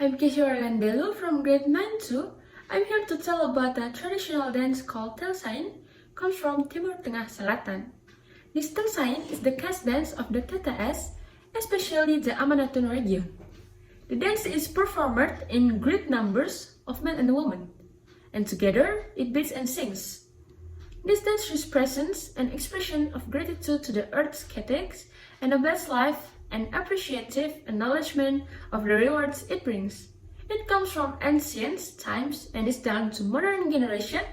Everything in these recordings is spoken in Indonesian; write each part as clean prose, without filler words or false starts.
I'm Keisha Orlandelu from grade 9-2. I'm here to tell about a traditional dance called Telsain, comes from Timur Tengah Selatan. This Telsain is the caste dance of the TTS, especially the Amanatun region. The dance is performed in great numbers of men and women, and together it beats and sings. This dance represents an expression of gratitude to the earth's cathetics and a blessed life and appreciative acknowledgement of the rewards it brings. It comes from ancient times and is done to modern generation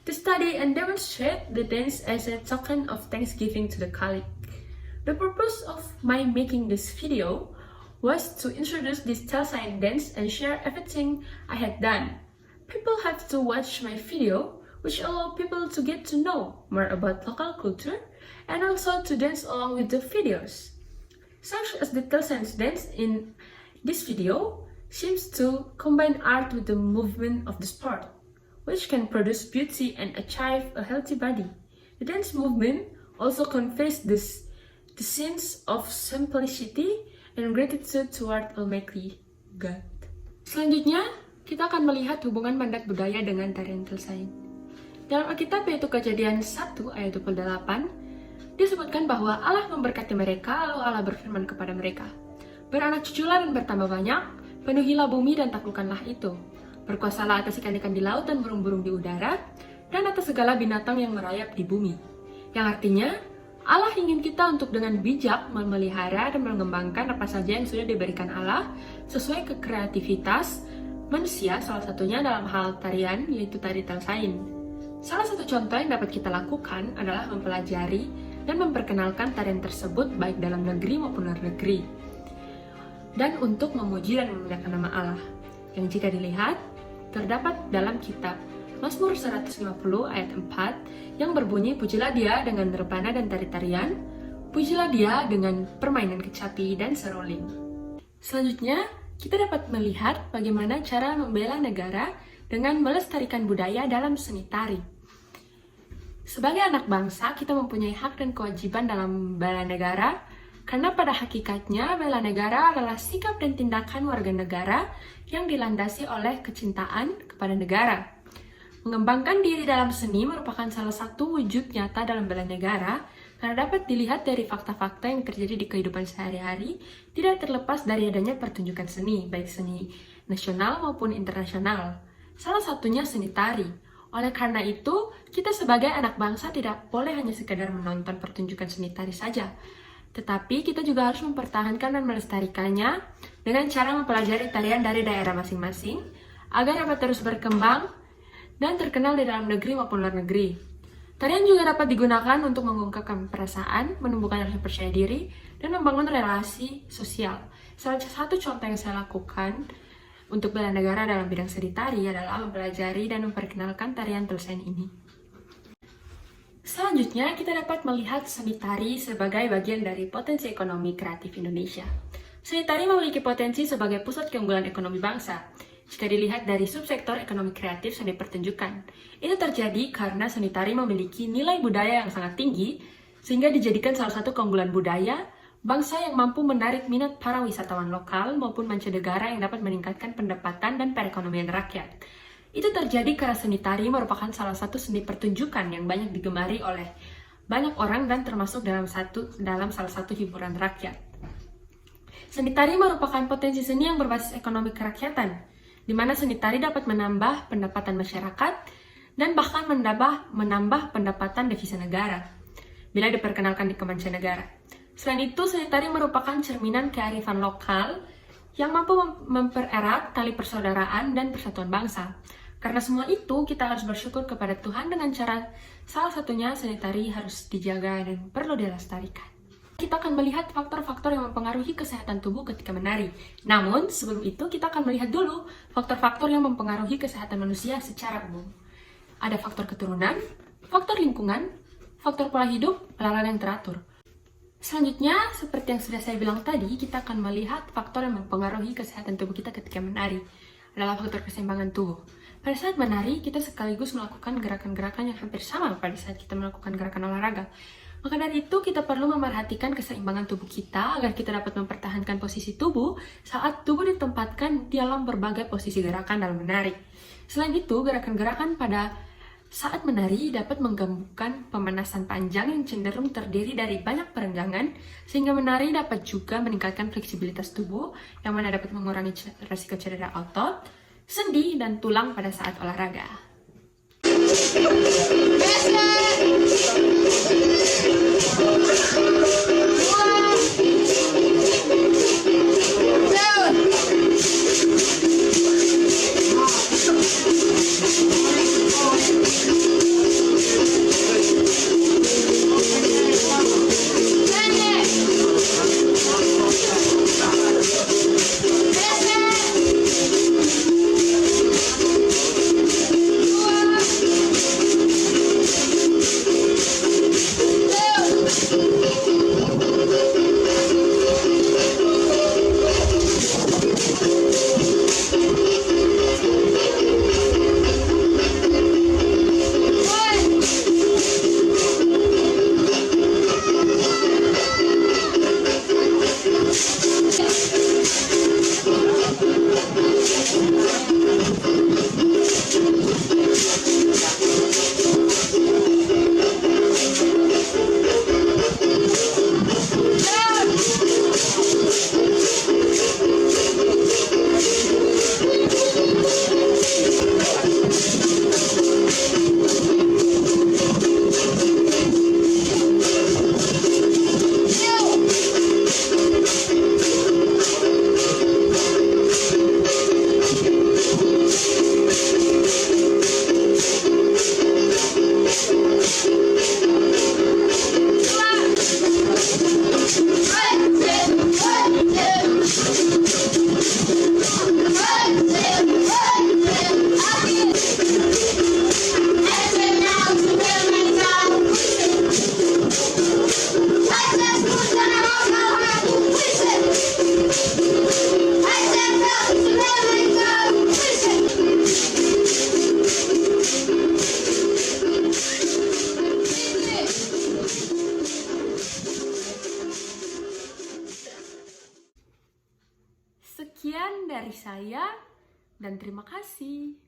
to study and demonstrate the dance as a token of thanksgiving to the Khalik. The purpose of my making this video was to introduce this Telsain dance and share everything I had done. People have to watch my video, which allow people to get to know more about local culture and also to dance along with the videos. Such as the Telsain dance in this video seems to combine art with the movement of the sport, which can produce beauty and achieve a healthy body. The dance movement also conveys the sense of simplicity and gratitude toward Almighty God. Selanjutnya, kita akan melihat hubungan mandat budaya dengan tarian Telsain. Dalam Alkitab yaitu Kejadian 1 ayat 28, disebutkan bahwa Allah memberkati mereka, lalu Allah berfirman kepada mereka, "Beranak cuculah dan bertambah banyak, penuhilah bumi dan taklukkanlah itu. Berkuasalah atas ikan-ikan di laut dan burung-burung di udara, dan atas segala binatang yang merayap di bumi." Yang artinya, Allah ingin kita untuk dengan bijak memelihara dan mengembangkan apa saja yang sudah diberikan Allah sesuai ke kreativitas manusia, salah satunya dalam hal tarian, yaitu tari Telsain. Salah satu contoh yang dapat kita lakukan adalah mempelajari dan memperkenalkan tarian tersebut baik dalam negeri maupun luar negeri, dan untuk memuji dan memuliakan nama Allah, yang jika dilihat terdapat dalam kitab Mazmur 150 ayat 4 yang berbunyi, "Pujilah dia dengan rebana dan tari-tarian, pujilah dia dengan permainan kecapi dan seruling." Selanjutnya, kita dapat melihat bagaimana cara membela negara dengan melestarikan budaya dalam seni tari. Sebagai anak bangsa, kita mempunyai hak dan kewajiban dalam bela negara, karena pada hakikatnya bela negara adalah sikap dan tindakan warga negara yang dilandasi oleh kecintaan kepada negara. Mengembangkan diri dalam seni merupakan salah satu wujud nyata dalam bela negara, karena dapat dilihat dari fakta-fakta yang terjadi di kehidupan sehari-hari, tidak terlepas dari adanya pertunjukan seni, baik seni nasional maupun internasional. Salah satunya seni tari. Oleh karena itu, kita sebagai anak bangsa tidak boleh hanya sekedar menonton pertunjukan seni tari saja, tetapi kita juga harus mempertahankan dan melestarikannya dengan cara mempelajari tarian dari daerah masing-masing agar dapat terus berkembang dan terkenal di dalam negeri maupun luar negeri. Tarian juga dapat digunakan untuk mengungkapkan perasaan, menumbuhkan rasa percaya diri, dan membangun relasi sosial. Salah satu contoh yang saya lakukan untuk bela negara dalam bidang seni tari adalah mempelajari dan memperkenalkan tarian Telsain ini. Selanjutnya, kita dapat melihat seni tari sebagai bagian dari potensi ekonomi kreatif Indonesia. Seni tari memiliki potensi sebagai pusat keunggulan ekonomi bangsa. Jika dilihat dari subsektor ekonomi kreatif seni pertunjukan, itu terjadi karena seni tari memiliki nilai budaya yang sangat tinggi, sehingga dijadikan salah satu keunggulan budaya bangsa yang mampu menarik minat para wisatawan lokal maupun mancanegara yang dapat meningkatkan pendapatan dan perekonomian rakyat. Itu terjadi karena seni tari merupakan salah satu seni pertunjukan yang banyak digemari oleh banyak orang dan termasuk dalam salah satu hiburan rakyat. Seni tari merupakan potensi seni yang berbasis ekonomi kerakyatan, di mana seni tari dapat menambah pendapatan masyarakat dan bahkan menambah pendapatan devisa negara bila diperkenalkan di mancanegara. Selain itu, seni tari merupakan cerminan kearifan lokal yang mampu mempererat tali persaudaraan dan persatuan bangsa. Karena semua itu, kita harus bersyukur kepada Tuhan dengan cara salah satunya seni tari harus dijaga dan perlu dilestarikan. Kita akan melihat faktor-faktor yang mempengaruhi kesehatan tubuh ketika menari. Namun, sebelum itu kita akan melihat dulu faktor-faktor yang mempengaruhi kesehatan manusia secara umum. Ada faktor keturunan, faktor lingkungan, faktor pola hidup, olahraga yang teratur. Selanjutnya, seperti yang sudah saya bilang tadi, kita akan melihat faktor yang mempengaruhi kesehatan tubuh kita ketika menari adalah faktor keseimbangan tubuh. Pada saat menari, kita sekaligus melakukan gerakan-gerakan yang hampir sama pada saat kita melakukan gerakan olahraga. Maka dari itu, kita perlu memerhatikan keseimbangan tubuh kita agar kita dapat mempertahankan posisi tubuh saat tubuh ditempatkan dalam berbagai posisi gerakan dalam menari. Selain itu, gerakan-gerakan pada saat menari dapat menggabungkan pemanasan panjang yang cenderung terdiri dari banyak perenggangan, sehingga menari dapat juga meningkatkan fleksibilitas tubuh, yang mana dapat mengurangi risiko cedera otot, sendi, dan tulang pada saat olahraga. Sekian dari saya, dan terima kasih.